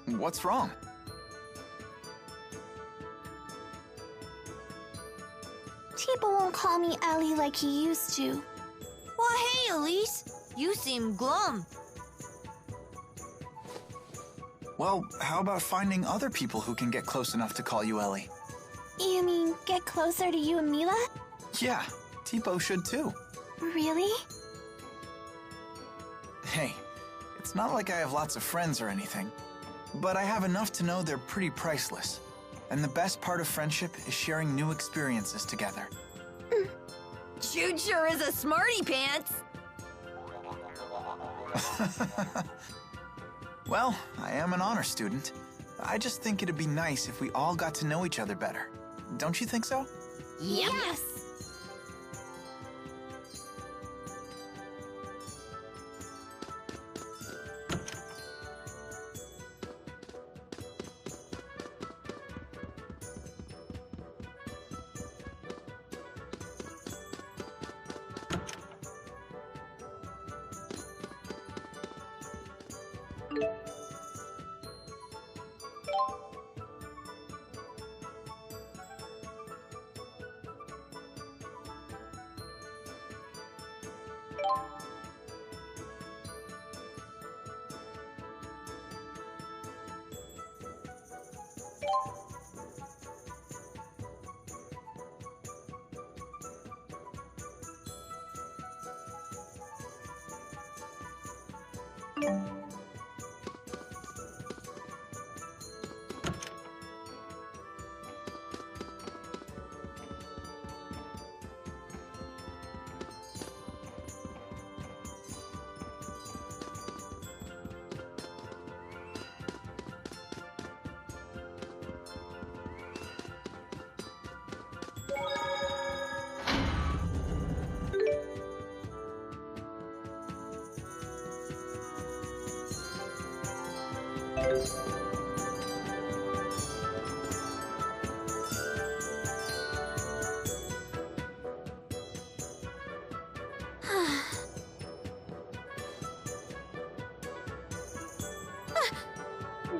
What's wrong? People won't call me Ellie like he used to. Well, hey, Elise. You seem glum. Well, how about finding other people who can get close enough to call you Ellie? You mean get closer to you and Mila? Yeah, Tipo should too. Really? Hey, it's not like I have lots of friends or anything, but I have enough to know they're pretty priceless. And the best part of friendship is sharing new experiences together. Jude sure is a smarty pants. Well, I am an honor student. I just think it'd be nice if we all got to know each other better. Don't you think so? Yes.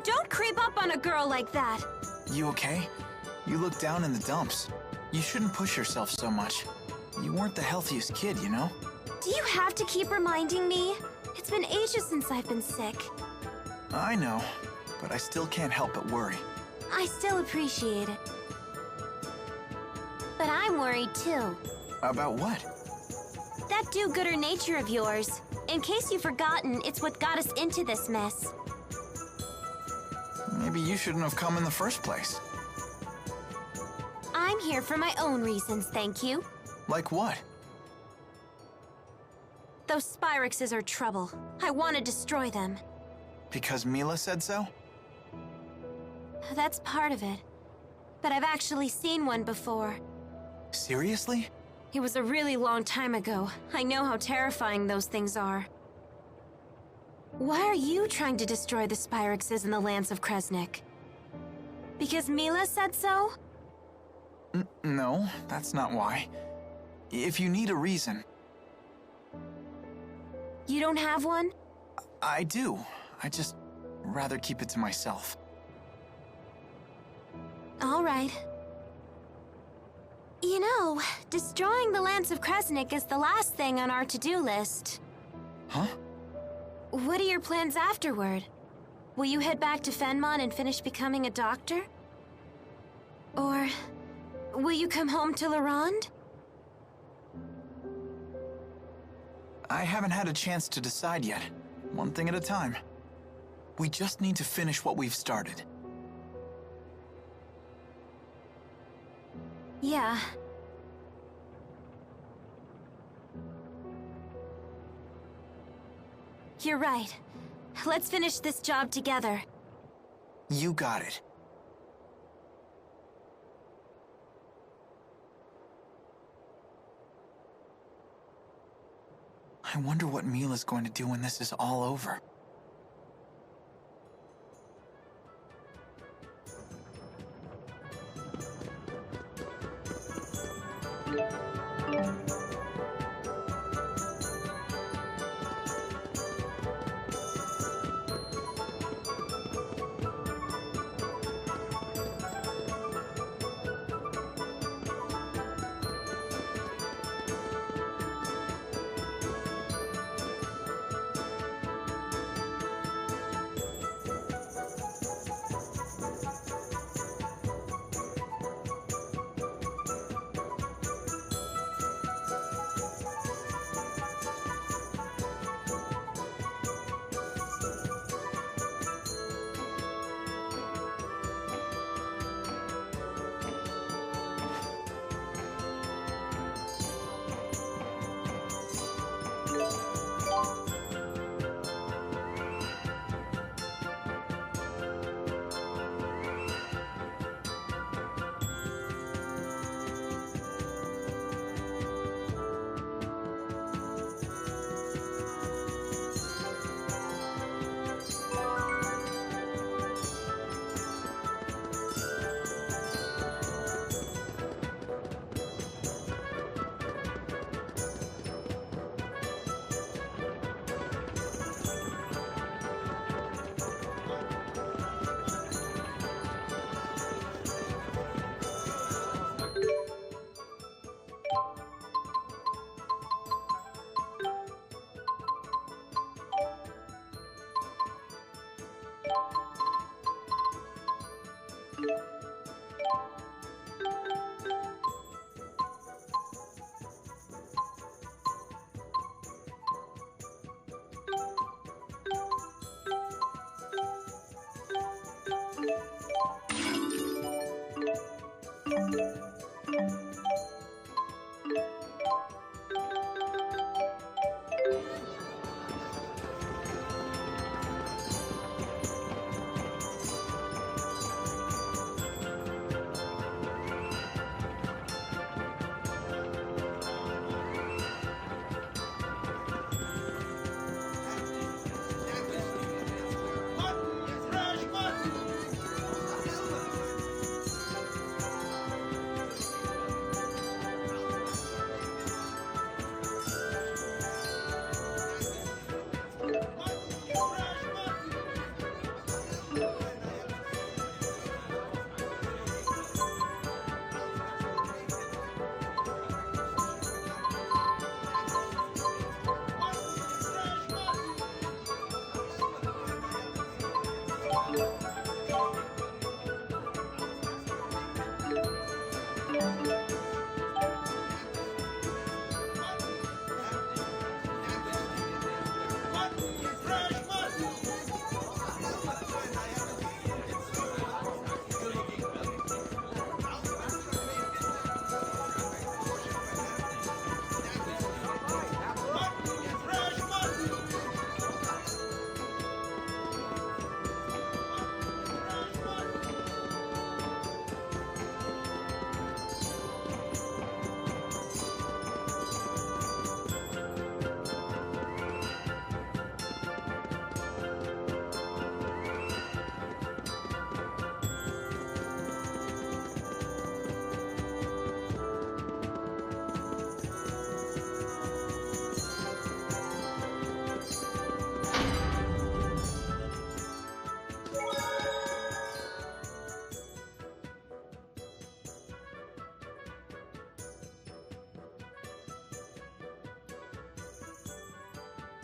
Don't creep up on a girl like that. You okay? You look down in the dumps. You shouldn't push yourself so much. You weren't the healthiest kid, you know? Do you have to keep reminding me? It's been ages since I've been sick. I know, but I still can't help but worry. I still appreciate it. But I'm worried too. About what? That do-gooder nature of yours. In case you've forgotten, it's what got us into this mess. Maybe you shouldn't have come in the first place. I'm here for my own reasons, thank you. Like what? Those Spyrexes are trouble. I want to destroy them. Because Mila said so? That's part of it. But I've actually seen one before. Seriously? It was a really long time ago. I know how terrifying those things are. Why are you trying to destroy the Spyrexes in the lands of Kresnik? Because Mila said so? No, that's not why. If you need a reason... You don't have one? I do. I just rather keep it to myself. All right. You know, destroying the lands of Kresnik is the last thing on our to-do list. Huh? What are your plans afterward? Will you head back to Fennmont and finish becoming a doctor? Or will you come home to Larand? I haven't had a chance to decide yet. One thing at a time. We just need to finish what we've started. Yeah. You're right. Let's finish this job together. You got it. I wonder what Mila's going to do when this is all over.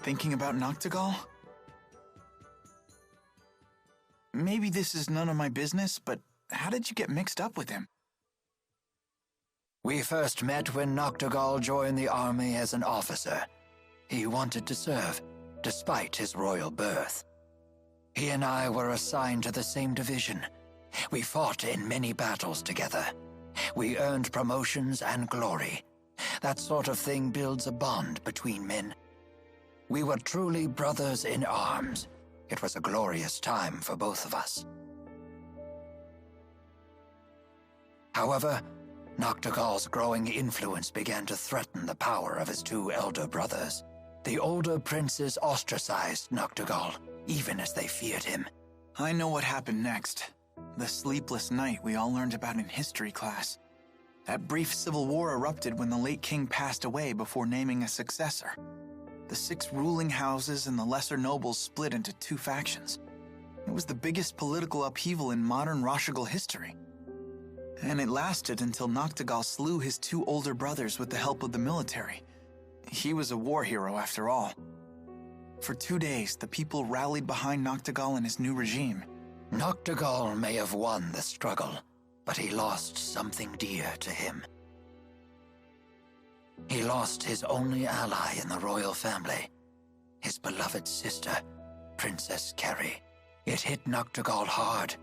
Thinking about Noctigal? Maybe this is none of my business, but how did you get mixed up with him? We first met when Noctigal joined the army as an officer. He wanted to serve, despite his royal birth. He and I were assigned to the same division. We fought in many battles together. We earned promotions and glory. That sort of thing builds a bond between men. We were truly brothers in arms. It was a glorious time for both of us. However, Noctigal's growing influence began to threaten the power of his two elder brothers. The older princes ostracized Noctigal, even as they feared him. I know what happened next. The sleepless night we all learned about in history class. That brief civil war erupted when the late king passed away before naming a successor. The 6 ruling houses and the lesser nobles split into 2 factions. It was the biggest political upheaval in modern Rashigal history. And it lasted until Noctigal slew his 2 older brothers with the help of the military. He was a war hero after all. For 2 days, the people rallied behind Noctigal and his new regime. Noctigal may have won the struggle, but he lost something dear to him. He lost his only ally in the royal family, his beloved sister, Princess Kerry. It hit Noctigal hard.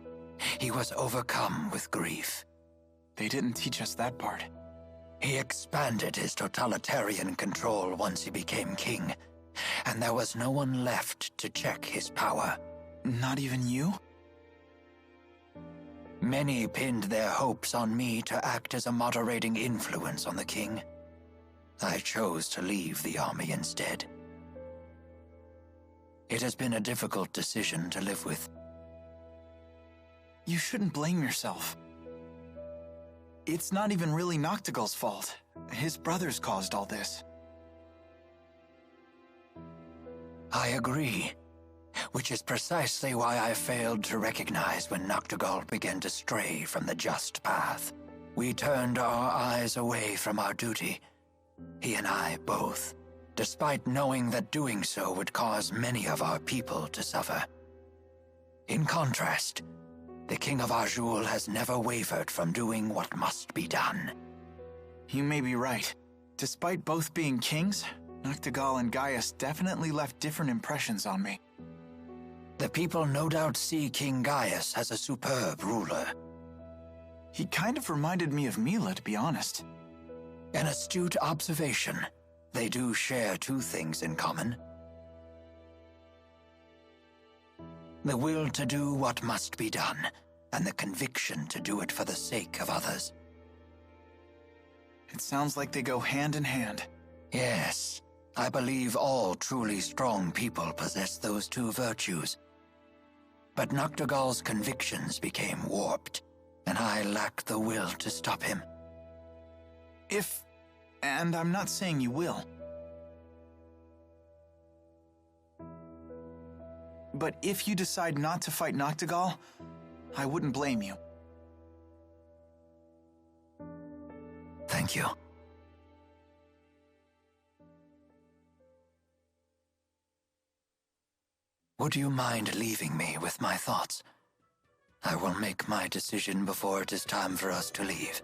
He was overcome with grief. They didn't teach us that part. He expanded his totalitarian control once he became king, and there was no one left to check his power. Not even you? Many pinned their hopes on me to act as a moderating influence on the king. I chose to leave the army instead. It has been a difficult decision to live with. You shouldn't blame yourself. It's not even really Noctigal's fault. His brothers caused all this. I agree, which is precisely why I failed to recognize when Noctigal began to stray from the just path. We turned our eyes away from our duty, he and I both, despite knowing that doing so would cause many of our people to suffer. In contrast, the King of Azul has never wavered from doing what must be done. You may be right. Despite both being kings, Noctigal and Gaius definitely left different impressions on me. The people no doubt see King Gaius as a superb ruler. He kind of reminded me of Mila, to be honest. An astute observation. They do share 2 things in common. The will to do what must be done, and the conviction to do it for the sake of others. It sounds like they go hand in hand. Yes, I believe all truly strong people possess those 2 virtues. But Noctigal's convictions became warped, and I lacked the will to stop him. And I'm not saying you will. But if you decide not to fight Noctigal, I wouldn't blame you. Thank you. Would you mind leaving me with my thoughts? I will make my decision before it is time for us to leave.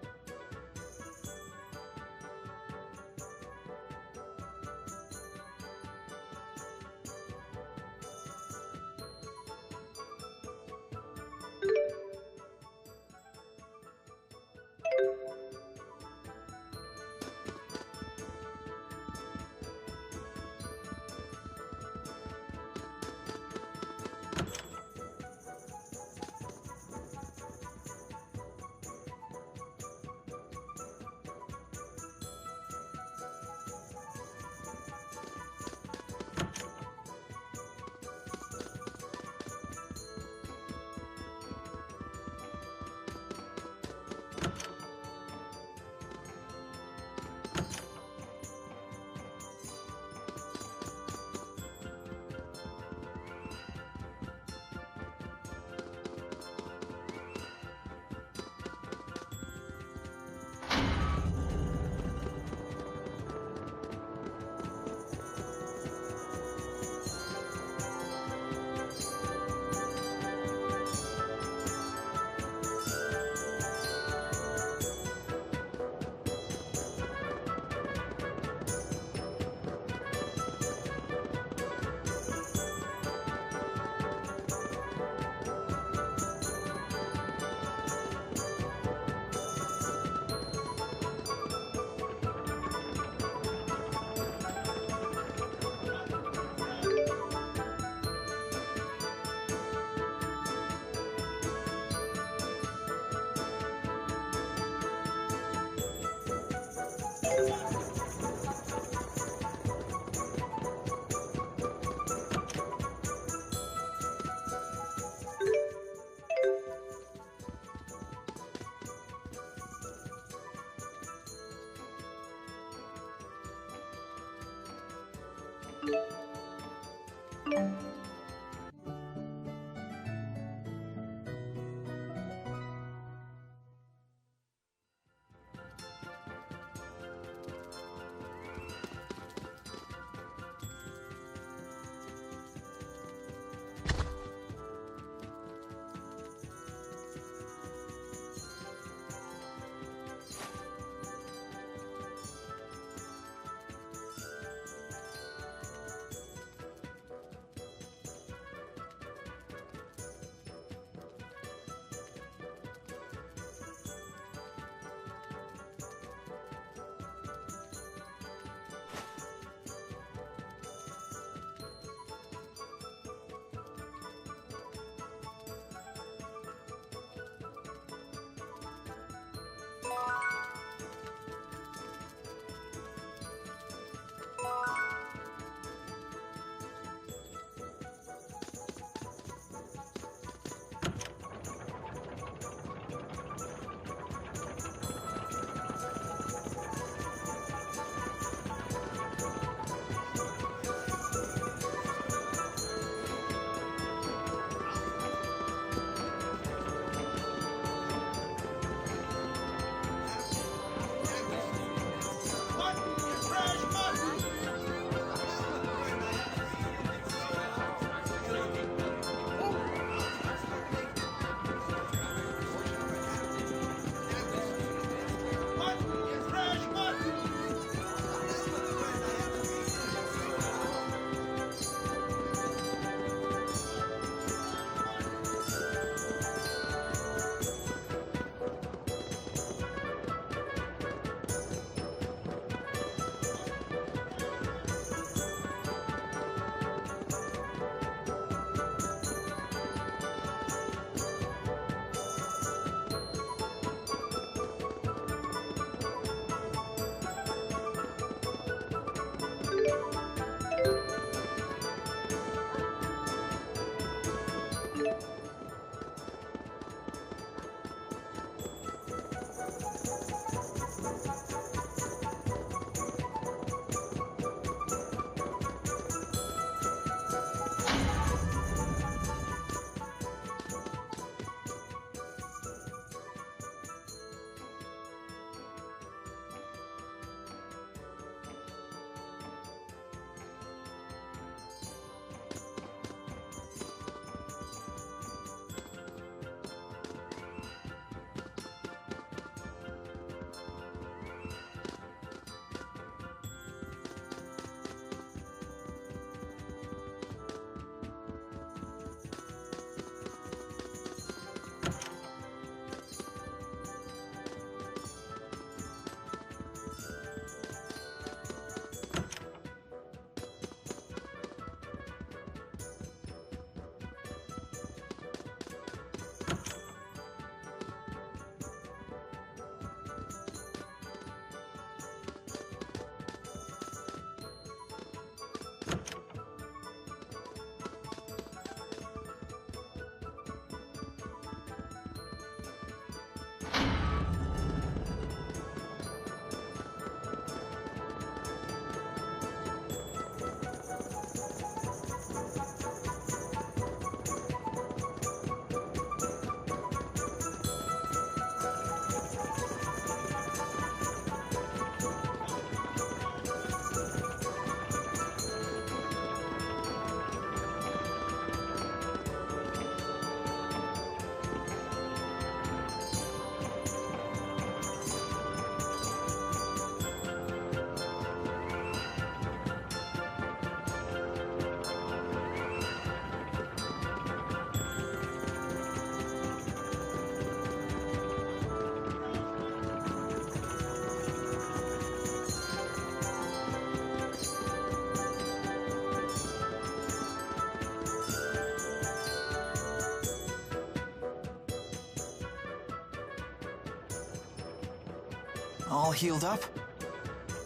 All healed up?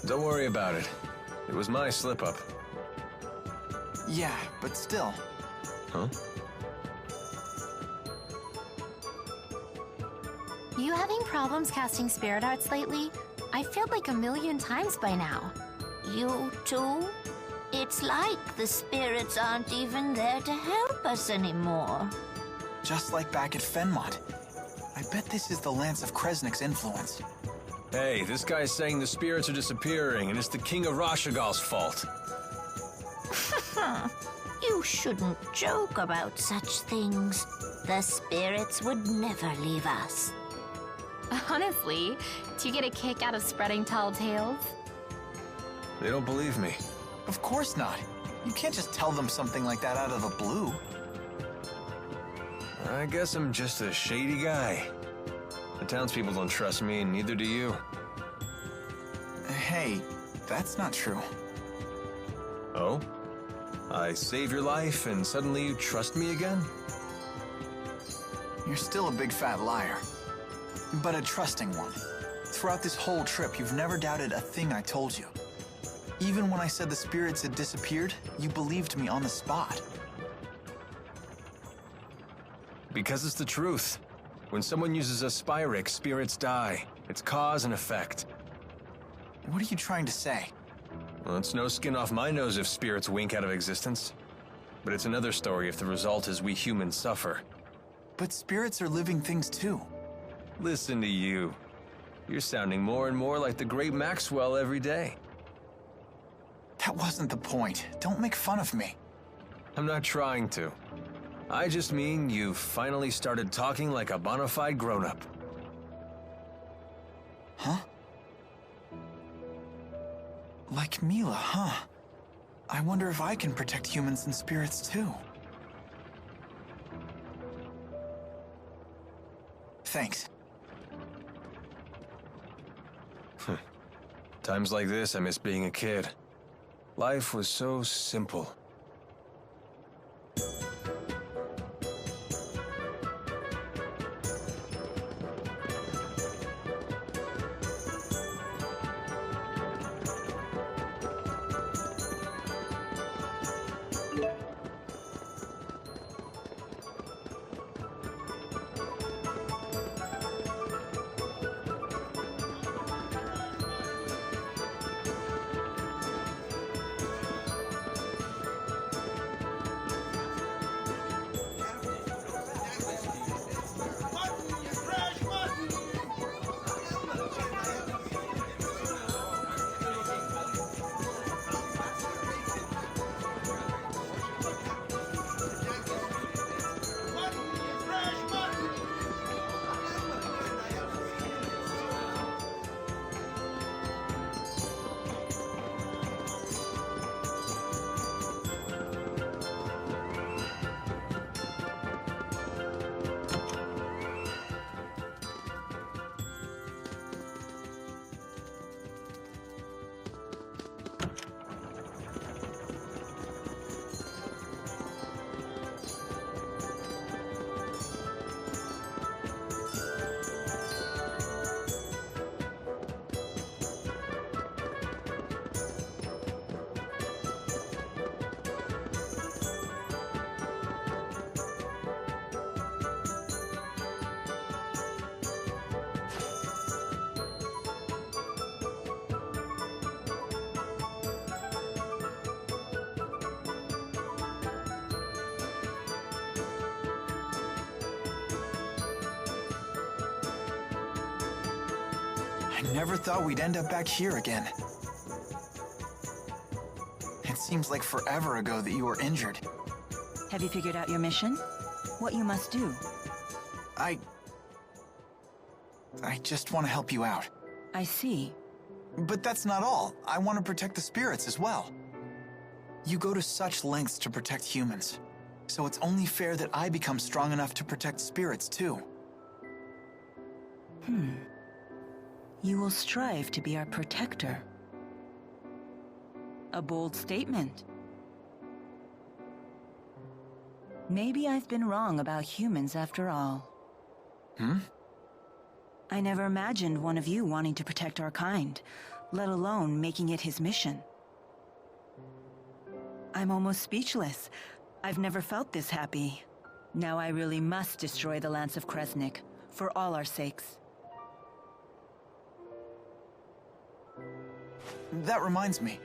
Don't worry about it. It was my slip-up. Yeah, but still. Huh? You having problems casting spirit arts lately? I failed like a million times by now. You too? It's like the spirits aren't even there to help us anymore. Just like back at Fennmont. I bet this is the Lance of Kresnik's influence. Hey, this guy's saying the spirits are disappearing and it's the King of Rashagal's fault. You shouldn't joke about such things. The spirits would never leave us. Honestly, do you get a kick out of spreading tall tales? They don't believe me. Of course not. You can't just tell them something like that out of the blue. I guess I'm just a shady guy. The townspeople don't trust me, and neither do you. Hey, that's not true. Oh? I save your life, and suddenly you trust me again? You're still a big fat liar. But a trusting one. Throughout this whole trip, you've never doubted a thing I told you. Even when I said the spirits had disappeared, you believed me on the spot. Because it's the truth. When someone uses a Spyrix, spirits die. It's cause and effect. What are you trying to say? Well, it's no skin off my nose if spirits wink out of existence. But it's another story if the result is we humans suffer. But spirits are living things too. Listen to you. You're sounding more and more like the great Maxwell every day. That wasn't the point. Don't make fun of me. I'm not trying to. I just mean you've finally started talking like a bona fide grown-up. Huh? Like Mila, huh? I wonder if I can protect humans and spirits too. Thanks. Times like this, I miss being a kid. Life was so simple. I never thought we'd end up back here again. It seems like forever ago that you were injured. Have you figured out your mission? What you must do? I just want to help you out. I see. But that's not all. I want to protect the spirits as well. You go to such lengths to protect humans, so it's only fair that I become strong enough to protect spirits too. You will strive to be our protector. A bold statement. Maybe I've been wrong about humans after all. I never imagined one of you wanting to protect our kind, let alone making it his mission. I'm almost speechless. I've never felt this happy. Now I really must destroy the Lance of Kresnik, for all our sakes. That reminds me.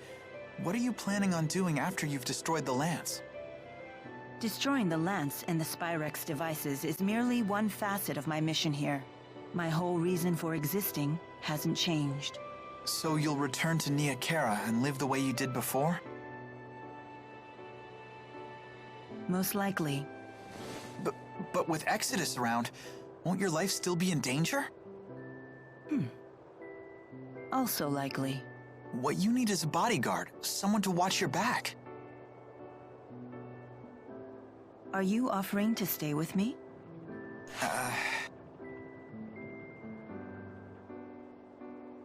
What are you planning on doing after you've destroyed the lance? Destroying the lance and the Spyrex devices is merely one facet of my mission here. My whole reason for existing hasn't changed. So you'll return to Nia Khera and live the way you did before? Most likely. But with Exodus around, won't your life still be in danger? Also likely. What you need is a bodyguard, someone to watch your back. Are you offering to stay with me?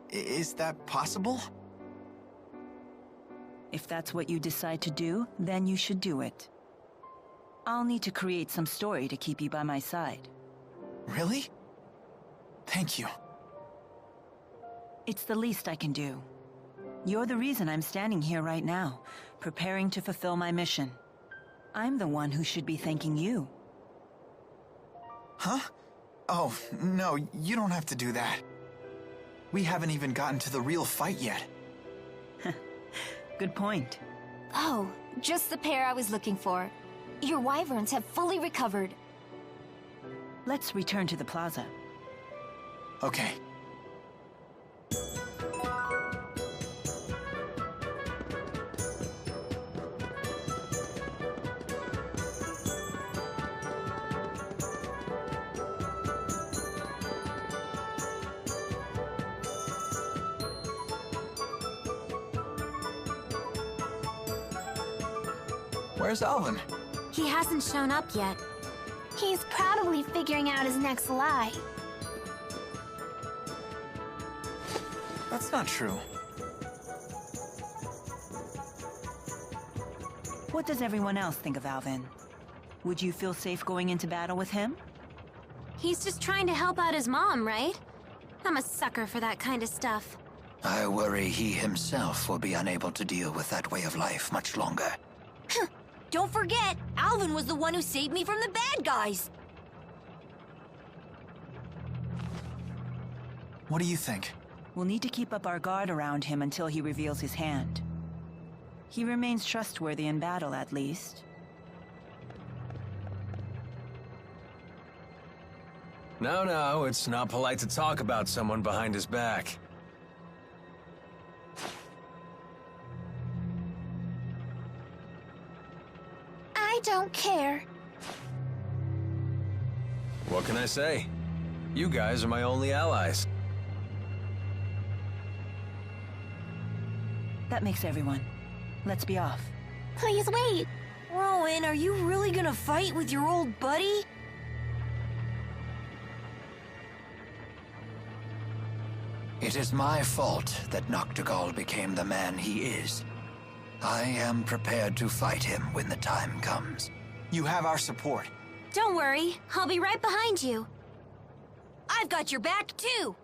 Is that possible? If that's what you decide to do, then you should do it. I'll need to create some story to keep you by my side. Really? Thank you. It's the least I can do. You're the reason I'm standing here right now, preparing to fulfill my mission. I'm the one who should be thanking you. Huh? Oh, no, you don't have to do that. We haven't even gotten to the real fight yet. Good point. Oh, just the pair I was looking for. Your wyverns have fully recovered. Let's return to the plaza. Okay. Where's Alvin? He hasn't shown up yet. He's probably figuring out his next lie. That's not true. What does everyone else think of Alvin? Would you feel safe going into battle with him? He's just trying to help out his mom, right? I'm a sucker for that kind of stuff. I worry he himself will be unable to deal with that way of life much longer. Don't forget, Alvin was the one who saved me from the bad guys. What do you think? We'll need to keep up our guard around him until he reveals his hand. He remains trustworthy in battle, at least. No, it's not polite to talk about someone behind his back. I don't care. What can I say? You guys are my only allies. That makes everyone. Let's be off. Please wait. Rowan, are you really gonna fight with your old buddy? It is my fault that Noctigal became the man he is. I am prepared to fight him when the time comes. You have our support. Don't worry, I'll be right behind you. I've got your back, too.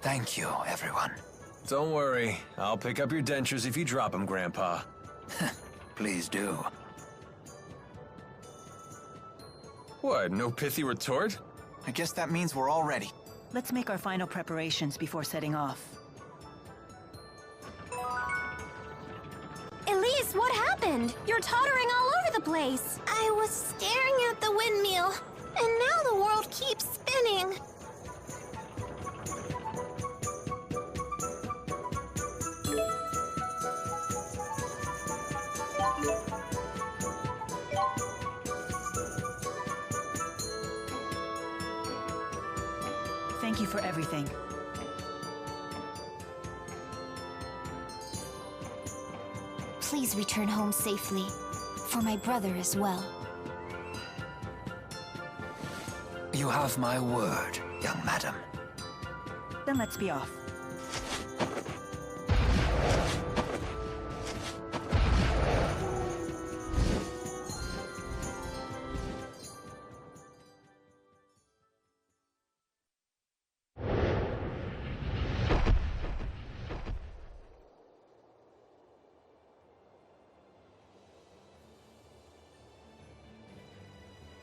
Thank you, everyone. Don't worry, I'll pick up your dentures if you drop them, Grandpa. Please do. What, no pithy retort? I guess that means we're all ready. Let's make our final preparations before setting off. Elise, what happened? You're tottering all over the place. I was staring at the windmill, and now the world keeps spinning. Thank you for everything. Please return home safely. For my brother as well. You have my word, young madam. Then let's be off.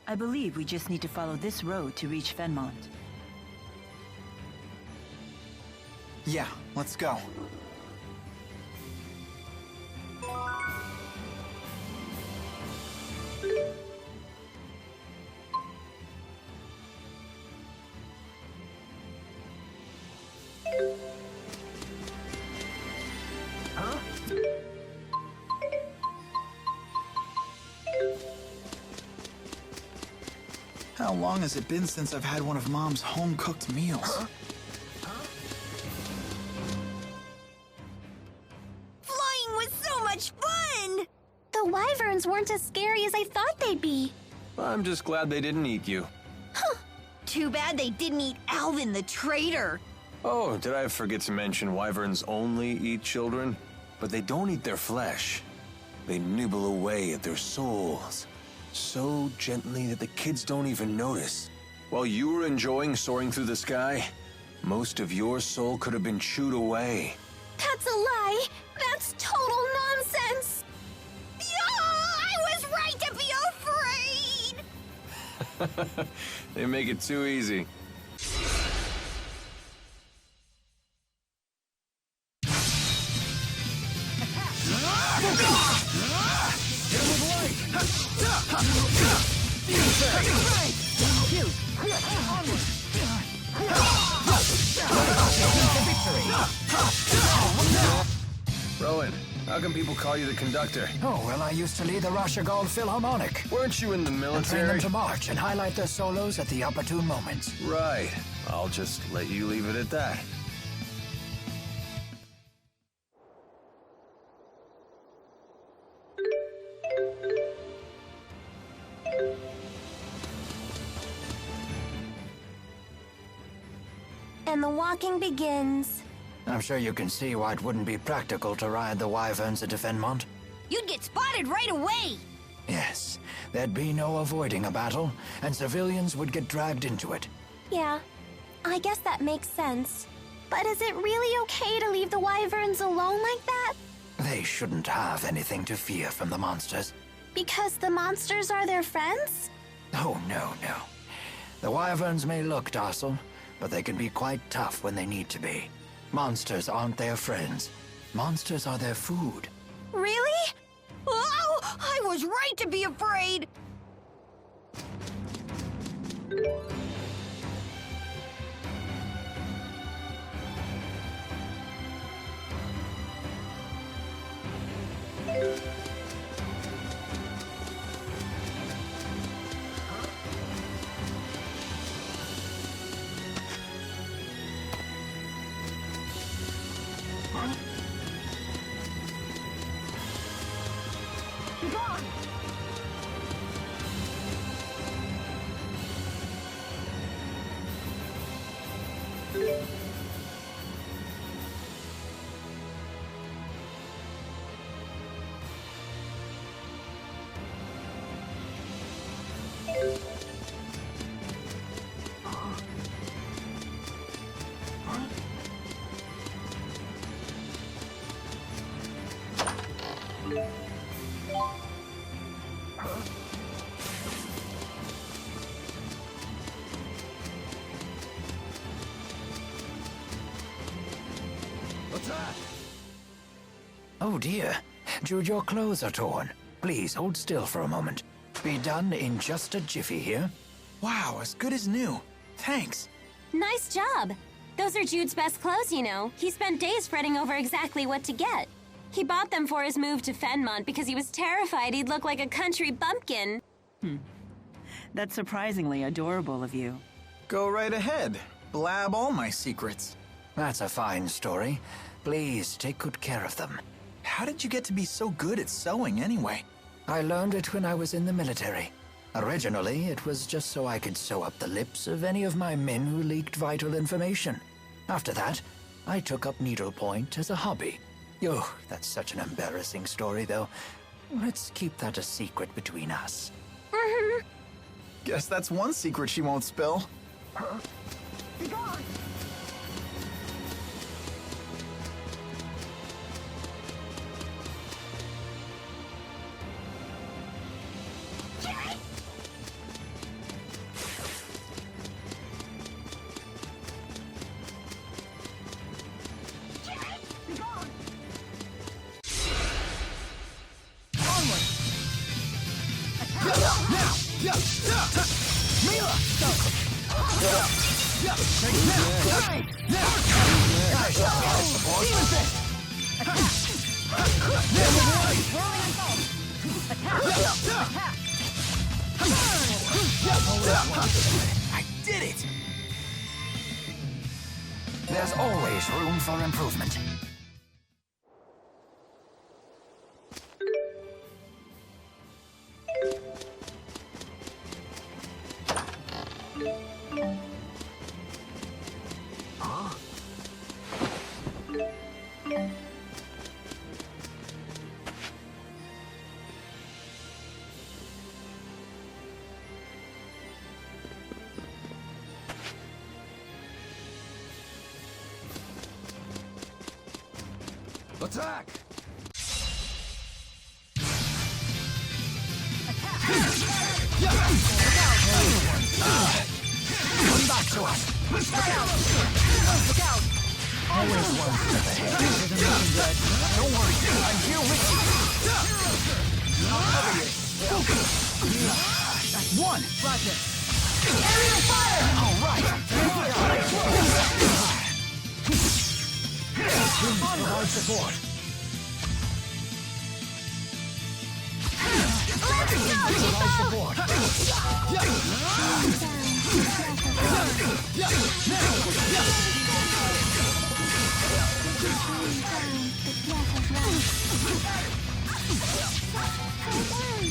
I believe we just need to follow this road to reach Fennmont. Yeah, let's go. How long has it been since I've had one of Mom's home-cooked meals? Flying was so much fun! The wyverns weren't as scary as I thought they'd be. I'm just glad they didn't eat you. Too bad they didn't eat Alvin the traitor. Oh, did I forget to mention wyverns only eat children? But they don't eat their flesh. They nibble away at their souls, so gently that the kids don't even notice. While you were enjoying soaring through the sky, most of your soul could have been chewed away. That's a lie. That's total nonsense. Yeah, I was right to be afraid! They make it too easy. Rowan, how come people call you the conductor? Oh, well, I used to lead the Rashagal Philharmonic. Weren't you in the And train military? them to march and highlight their solos at the opportune moments. Right. I'll just let you leave it at that. And the walking begins. I'm sure you can see why it wouldn't be practical to ride the wyverns into Fennmont. You'd get spotted right away! Yes, there'd be no avoiding a battle, and civilians would get dragged into it. Yeah, I guess that makes sense. But is it really okay to leave the wyverns alone like that? They shouldn't have anything to fear from the monsters. Because the monsters are their friends? Oh, no. The wyverns may look docile, but they can be quite tough when they need to be. Monsters aren't their friends. Monsters are their food. Really? Oh, I was right to be afraid! Oh dear, Jude, your clothes are torn. Please hold still for a moment. Be done in just a jiffy here. Wow, as good as new. Thanks. Nice job. Those are Jude's best clothes, you know. He spent days fretting over exactly what to get. He bought them for his move to Fennmont because he was terrified he'd look like a country bumpkin. That's surprisingly adorable of you. Go right ahead. Blab all my secrets. That's a fine story. Please take good care of them. How did you get to be so good at sewing anyway? I learned it when I was in the military. Originally, it was just so I could sew up the lips of any of my men who leaked vital information. After that, I took up needlepoint as a hobby. Oh, that's such an embarrassing story, though. Let's keep that a secret between us. Guess that's one secret she won't spill. I did it! There's always room for improvement. Attack! Come back to us! Look out! Always one step ahead. Don't worry, I'm here with you. I'll cover you. That's one. Roger. Aerial fire! All right. Please provide support. Let's go,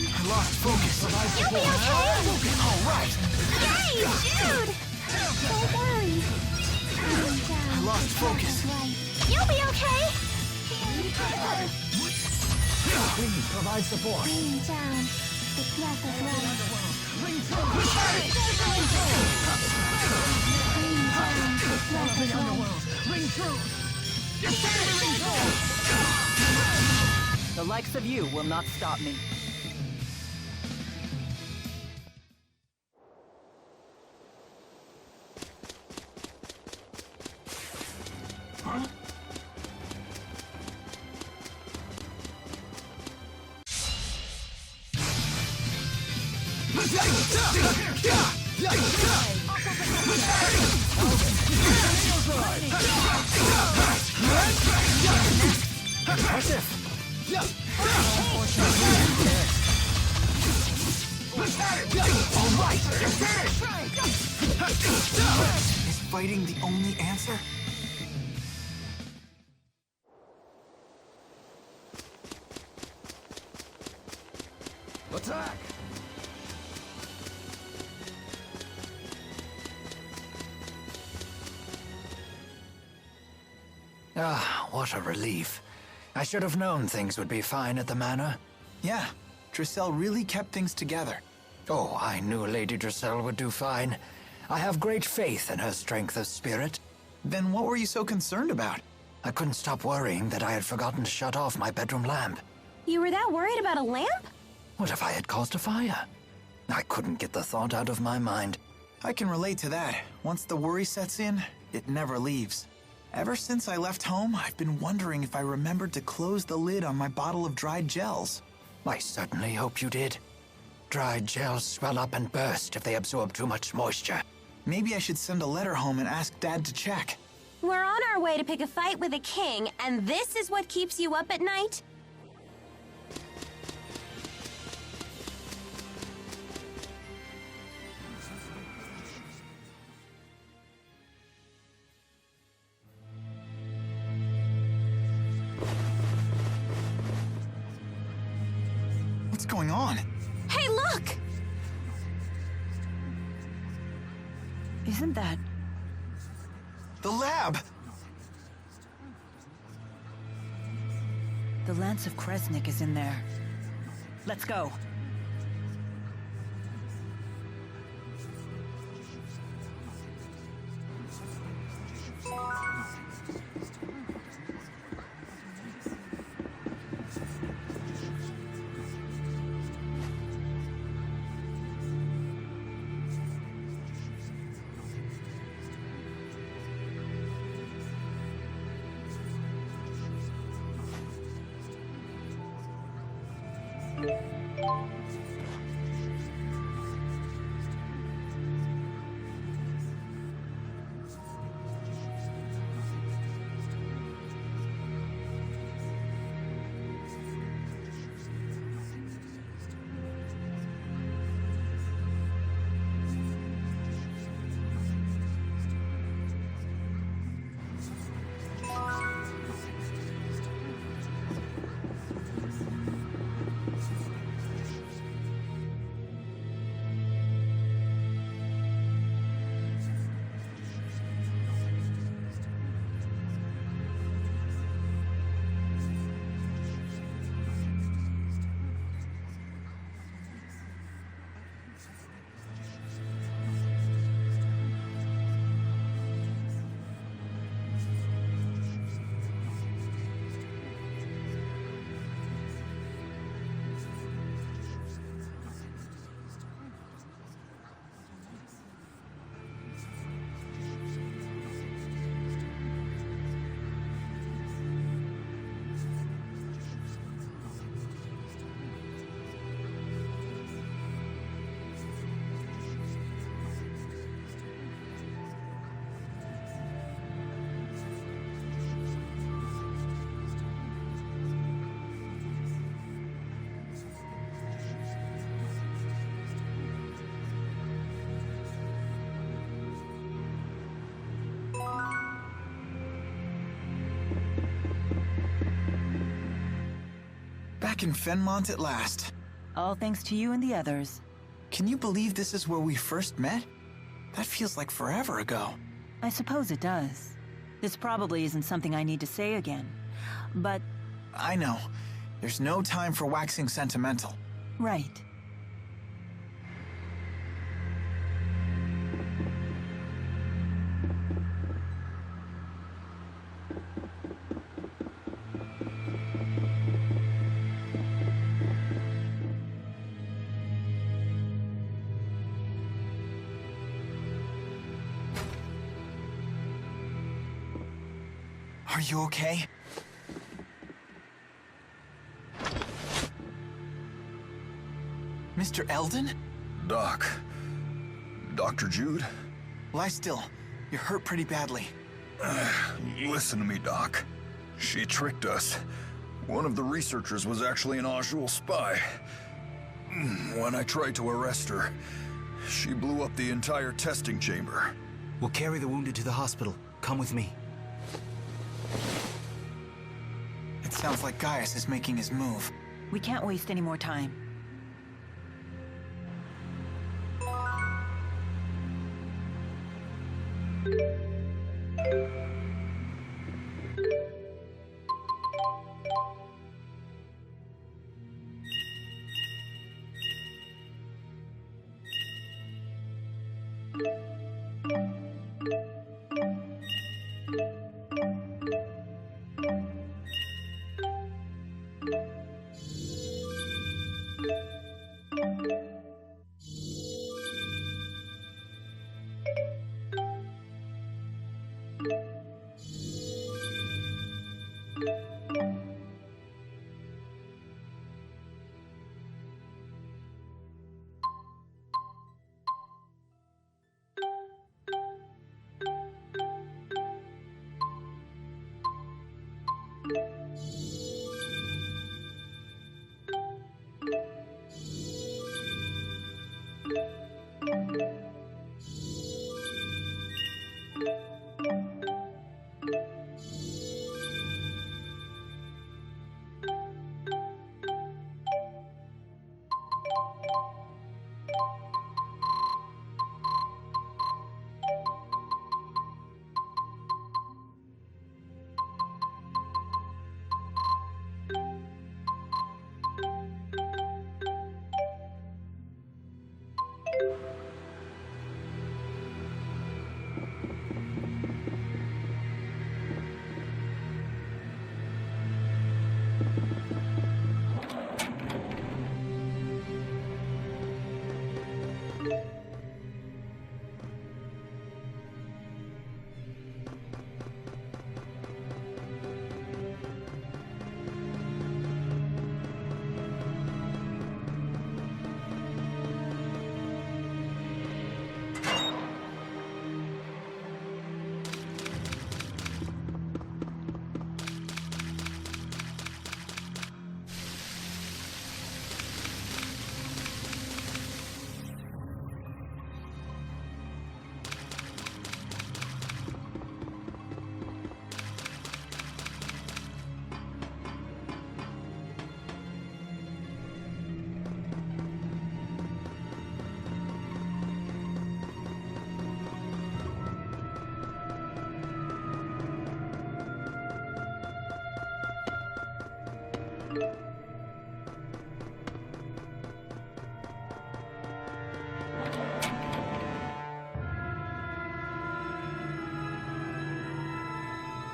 I lost focus. You'll be okay! All right. Yay, Jude! I lost focus. You'll be okay! Please provide support. The likes of you will not stop me. Is fighting the only answer? Attack! Ah, what a relief. I should have known things would be fine at the manor. Yeah, Drissel really kept things together. Oh, I knew Lady Drissel would do fine. I have great faith in her strength of spirit. Then what were you so concerned about? I couldn't stop worrying that I had forgotten to shut off my bedroom lamp. You were that worried about a lamp? What if I had caused a fire? I couldn't get the thought out of my mind. I can relate to that. Once the worry sets in, it never leaves. Ever since I left home, I've been wondering if I remembered to close the lid on my bottle of dried gels. I certainly hope you did. Dried gels swell up and burst if they absorb too much moisture. Maybe I should send a letter home and ask Dad to check. We're on our way to pick a fight with a king, and this is what keeps you up at night? What's going on? Hey, look! Isn't that... The lab! The Lance of Kresnik is in there. Let's go. Back in Fennmont at last. All thanks to you and the others. Can you believe this is where we first met? That feels like forever ago. I suppose it does. This probably isn't something I need to say again, but... I know. There's no time for waxing sentimental. Right. Are you okay? Mr. Eldon? Doc. Dr. Jude? Lie still. You're hurt pretty badly. Listen to me, Doc. She tricked us. One of the researchers was actually an Ojul spy. When I tried to arrest her, she blew up the entire testing chamber. We'll carry the wounded to the hospital. Come with me. It sounds like Gaius is making his move. We can't waste any more time.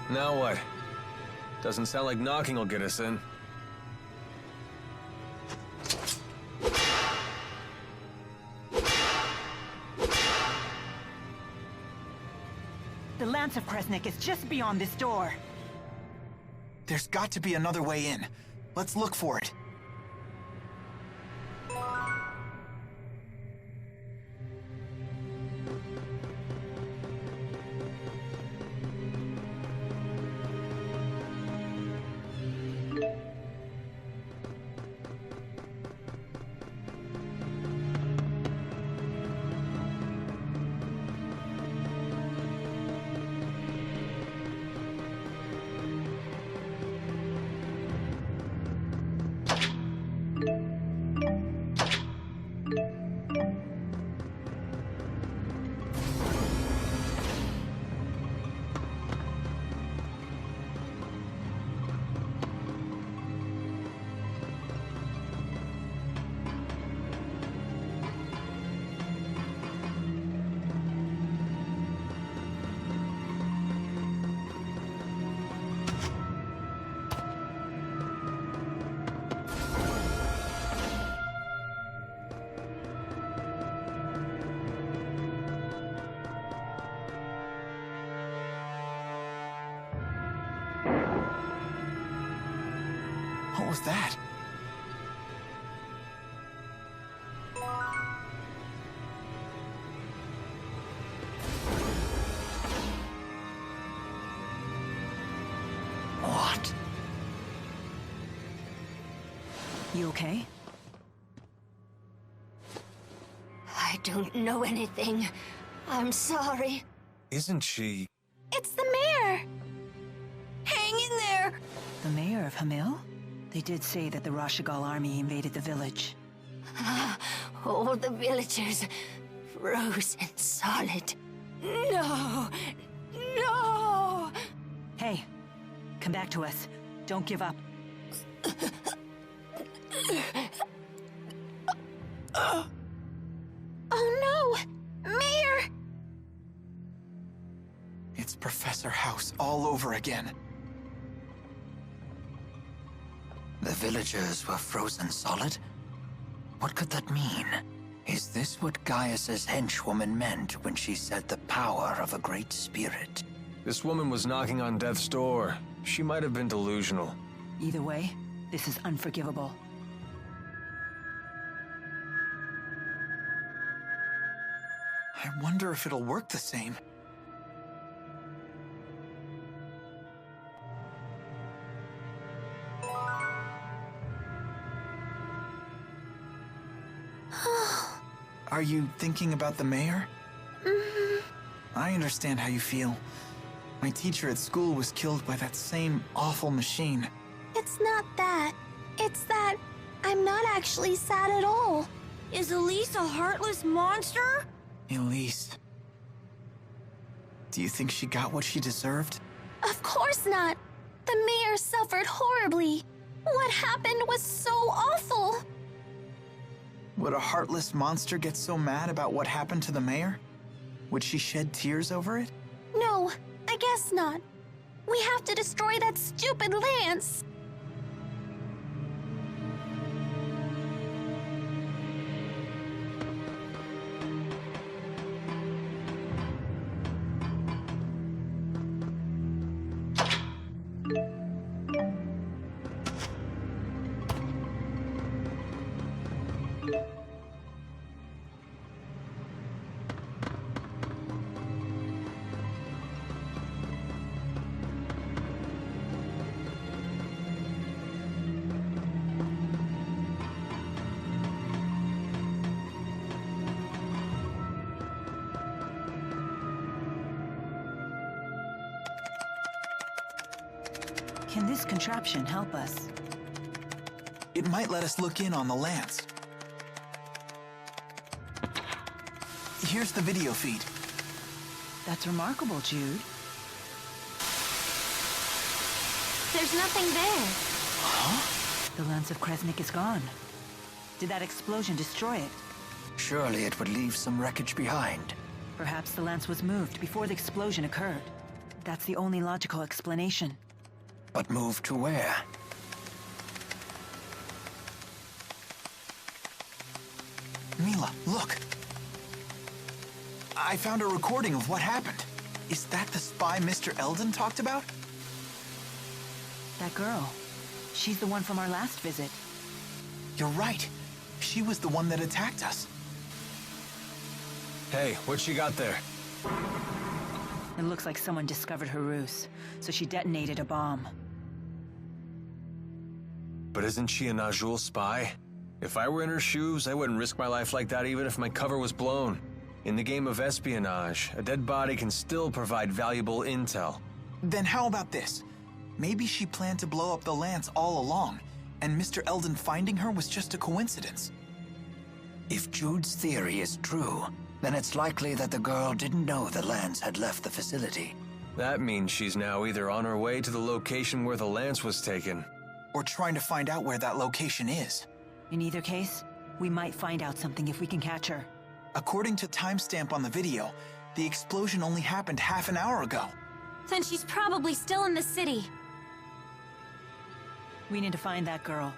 Now what? Doesn't sound like knocking will get us in. The Lance of Kresnik is just beyond this door. There's got to be another way in. Let's look for it. What was that? What? You okay? I don't know anything. I'm sorry. Isn't she... It's the mayor! Hang in there! The mayor of Hamil? They did say that the Rashigal army invaded the village. All the villagers frozen solid. No! No! Hey, come back to us. Don't give up. Oh no! Mayor! It's Professor House all over again. The villagers were frozen solid? What could that mean? Is this what Gaius's henchwoman meant when she said the power of a great spirit? This woman was knocking on death's door. She might have been delusional. Either way, this is unforgivable. I wonder if it'll work the same. Are you thinking about the mayor? I understand how you feel. My teacher at school was killed by that same awful machine. It's not that. It's that I'm not actually sad at all. Is Elise a heartless monster? Elise. Do you think she got what she deserved? Of course not. The mayor suffered horribly. What happened was so awful. Would a heartless monster get so mad about what happened to the mayor? Would she shed tears over it? No, I guess not. We have to destroy that stupid lance. Can this contraption help us? It might let us look in on the lance. Here's the video feed. That's remarkable, Jude. There's nothing there. The Lance of Kresnik is gone. Did that explosion destroy it? Surely it would leave some wreckage behind. Perhaps the lance was moved before the explosion occurred. That's the only logical explanation. But moved to where? Mila, look. I found a recording of what happened. Is that the spy Mr. Eldon talked about? That girl. She's the one from our last visit. You're right. She was the one that attacked us. Hey, what she got there? It looks like someone discovered her ruse, so she detonated a bomb. But isn't she a Najul spy? If I were in her shoes, I wouldn't risk my life like that even if my cover was blown. In the game of espionage, a dead body can still provide valuable intel. Then how about this? Maybe she planned to blow up the lance all along, and Mr. Eldon finding her was just a coincidence. If Jude's theory is true, then it's likely that the girl didn't know the lance had left the facility. That means she's now either on her way to the location where the lance was taken, Or trying to find out where that location is. In either case, we might find out something if we can catch her. According to timestamp on the video, the explosion only happened half an hour ago. Then she's probably still in the city. We need to find that girl.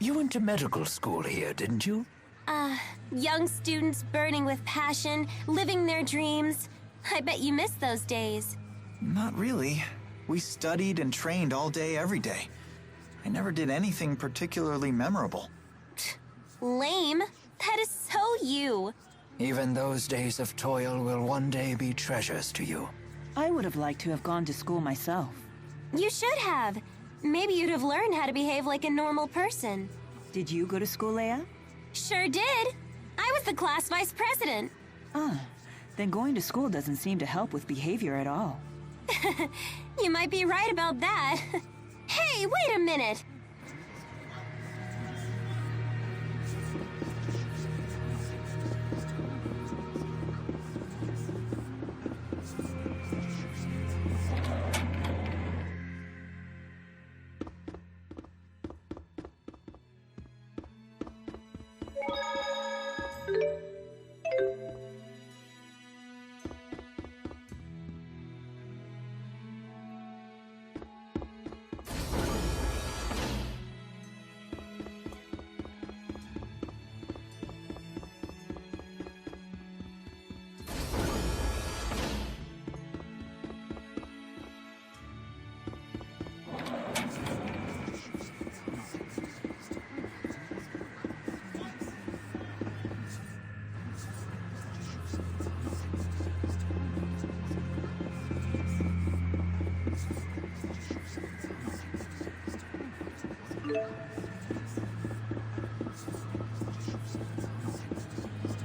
You went to medical school here, didn't you? Young students burning with passion, living their dreams. I bet you miss those days. Not really. We studied and trained all day, every day. I never did anything particularly memorable. Lame. That is so you. Even those days of toil will one day be treasures to you. I would have liked to have gone to school myself. You should have. Maybe you'd have learned how to behave like a normal person. Did you go to school, Leia? Sure did. I was the class vice president. Then going to school doesn't seem to help with behavior at all. You might be right about that. Hey, wait a minute!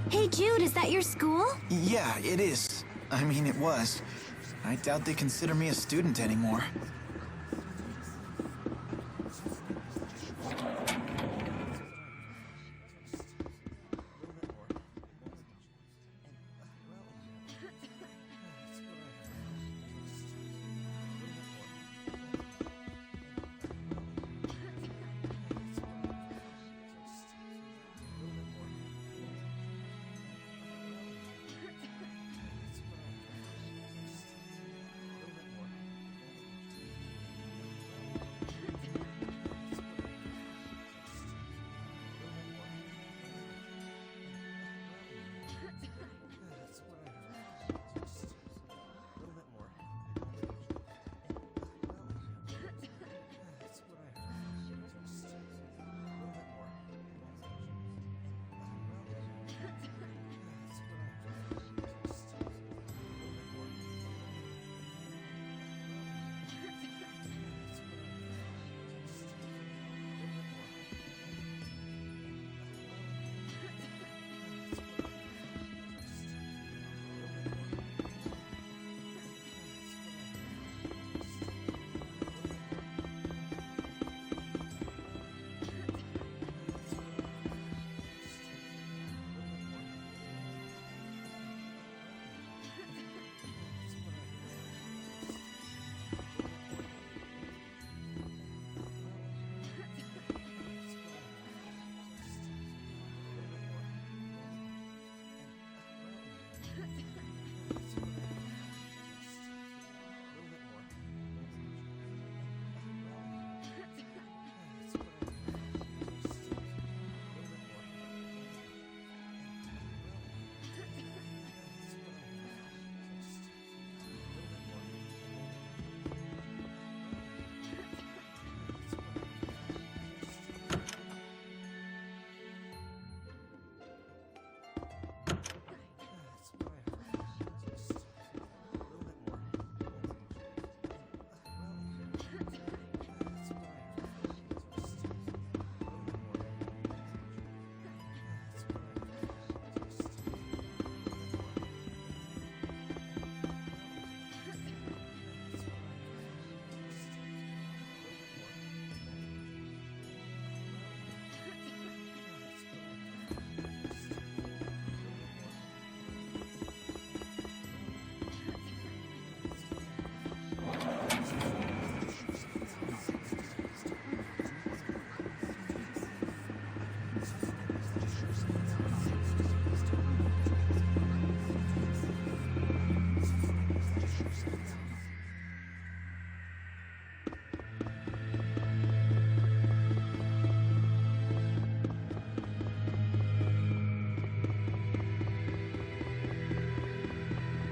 Hey Jude, is that your school? Yeah, it is. I mean, it was. I doubt they consider me a student anymore.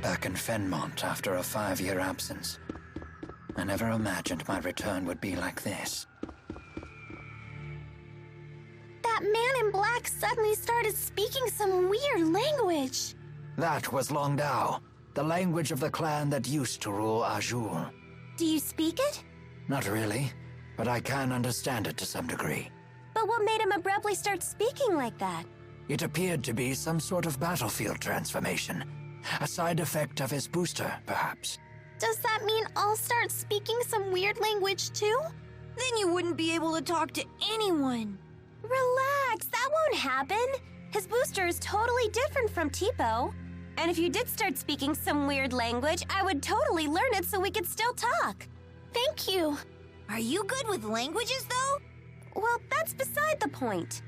back in Fennmont after a 5-year absence. I never imagined my return would be like this. That man in black suddenly started speaking some weird language. That was Longdao, the language of the clan that used to rule Azul. Do you speak it? Not really, but I can understand it to some degree. But what made him abruptly start speaking like that? It appeared to be some sort of battlefield transformation. A side effect of his booster, perhaps. Does that mean I'll start speaking some weird language too? Then you wouldn't be able to talk to anyone. Relax, that won't happen. His booster is totally different from Tipo. And if you did start speaking some weird language, I would totally learn it so we could still talk. Thank you. Are you good with languages, though? Well, that's beside the point.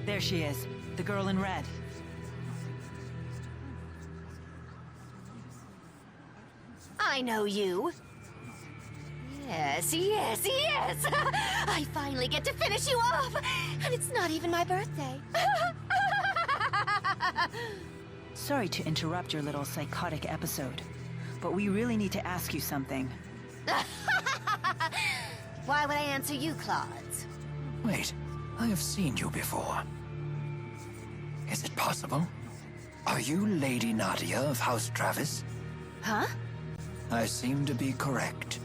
There she is, the girl in red. I know you. Yes, yes, yes! I finally get to finish you off! And it's not even my birthday. Sorry to interrupt your little psychotic episode, but we really need to ask you something. Why would I answer you, Claude? Wait, I have seen you before. Is it possible? Are you Lady Nadia of House Travis? Huh? I seem to be correct.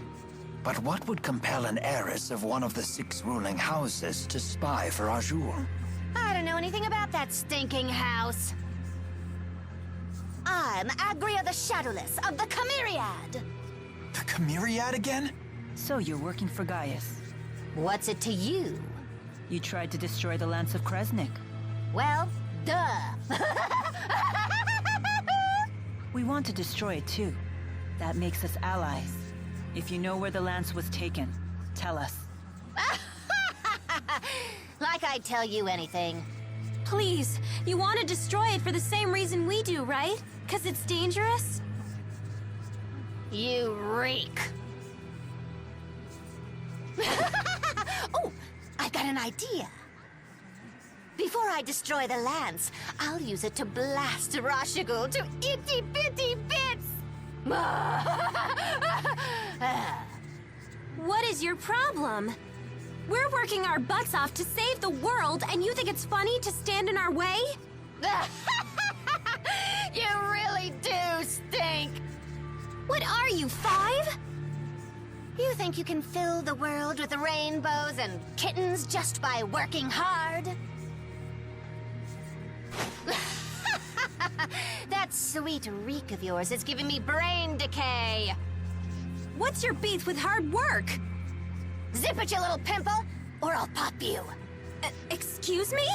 But what would compel an heiress of one of the 6 ruling houses to spy for Azure? I don't know anything about that stinking house. I'm Agria the Shadowless of the Chimeriad. The Chimeriad again? So you're working for Gaius. What's it to you? You tried to destroy the Lance of Kresnik. Well, duh. We want to destroy it too. That makes us allies. If you know where the Lance was taken, tell us. Like I'd tell you anything. Please, you want to destroy it for the same reason we do, right? 'Cause it's dangerous? You reek. Oh, I've got an idea. Before I destroy the Lance, I'll use it to blast Rashigul to itty-bitty bits! What is your problem? We're working our butts off to save the world, and you think it's funny to stand in our way? You really do stink! What are you, 5? You think you can fill the world with rainbows and kittens just by working hard? That sweet reek of yours is giving me brain decay. What's your beef with hard work? Zip it, you little pimple, or I'll pop you. Excuse me?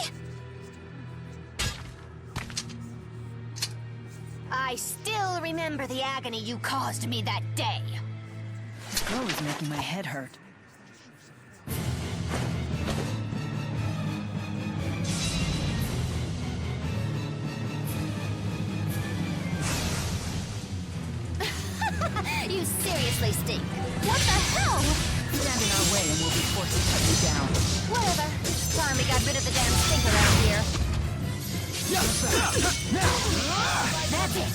I still remember the agony you caused me that day. This glow is making my head hurt. You seriously stink. What the hell? Stand in our way and we'll be forced to cut you down. Whatever. It's time we got rid of the damn stink around here. That's it.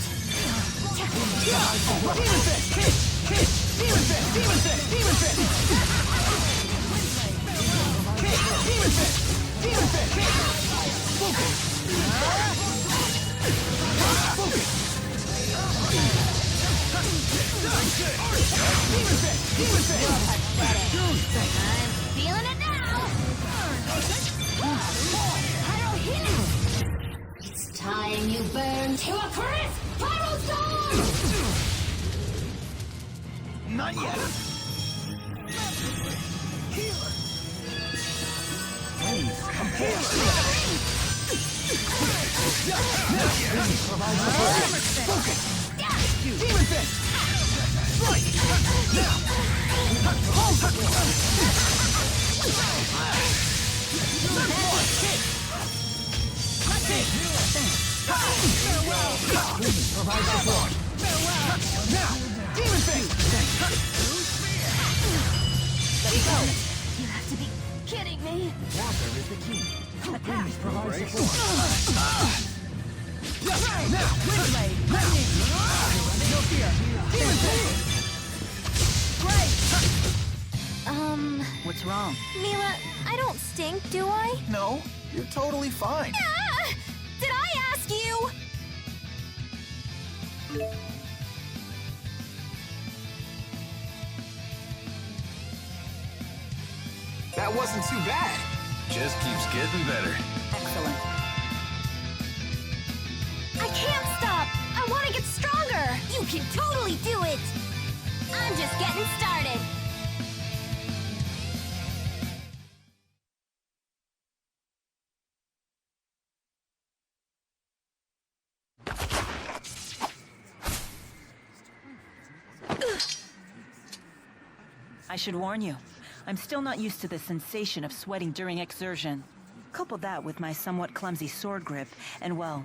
Demon Fist! Hit! Demon Fist! Demon Fist! Demon Fist! Hit! Demon Fist! Demon Fist! Hit! Focus! Focus! Demon Fist! Demon Fist! I'm feeling it now. It's time you burn to a crisp! Pyro Storm! Not yet. Please, come here. Focus! Demon Fist! Strike! Now! Hold! Hit! Farewell! Please provide support. Farewell! Now! Demon Fist! Let me go. You have to be kidding me. Water is the key. Please provide support. Now! Wind Blade! No fear! Demon Fist! Great! What's wrong? Mila, I don't stink, do I? No, you're totally fine. Ah! Did I ask you? That wasn't too bad. Just keeps getting better. Excellent. I can't stop! I want to get stronger! You can totally do it! I'm just getting started! I should warn you, I'm still not used to the sensation of sweating during exertion. Couple that with my somewhat clumsy sword grip, and well,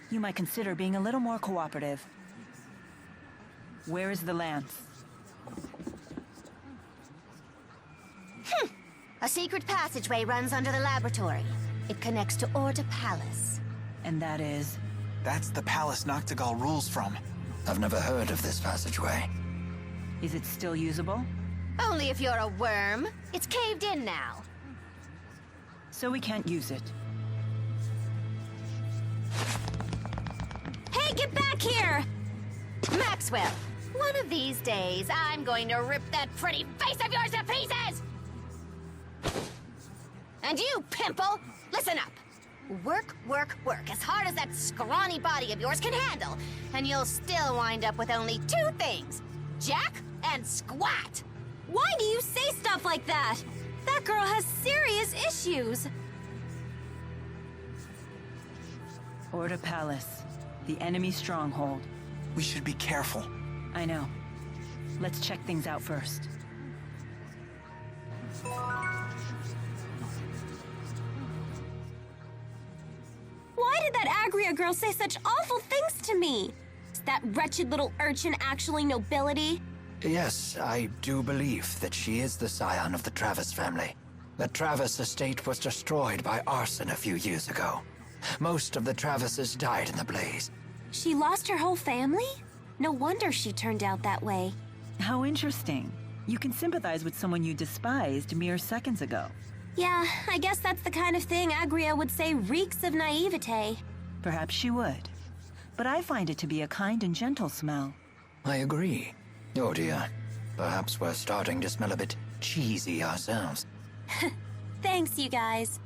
you might consider being a little more cooperative. Where is the lance? A secret passageway runs under the laboratory. It connects to Orta Palace. And that is? That's the palace Noctigal rules from. I've never heard of this passageway. Is it still usable? Only if you're a worm. It's caved in now. So we can't use it. Hey, get back here! Maxwell, one of these days, I'm going to rip that pretty face of yours to pieces! And you, Pimple, listen up. Work, work, work as hard as that scrawny body of yours can handle, and you'll still wind up with only two things, Jack and Squat. Why do you say stuff like that? That girl has serious issues. Orta Palace, the enemy stronghold. We should be careful. I know. Let's check things out first. Why did that Agria girl say such awful things to me? Is that wretched little urchin actually nobility? Yes, I do believe that she is the scion of the Travis family. The Travis estate was destroyed by arson a few years ago. Most of the Travises died in the blaze. She lost her whole family? No wonder she turned out that way. How interesting. You can sympathize with someone you despised mere seconds ago. Yeah, I guess that's the kind of thing Agria would say reeks of naivete. Perhaps she would. But I find it to be a kind and gentle smell. I agree. Oh dear. Perhaps we're starting to smell a bit cheesy ourselves. Thanks, you guys.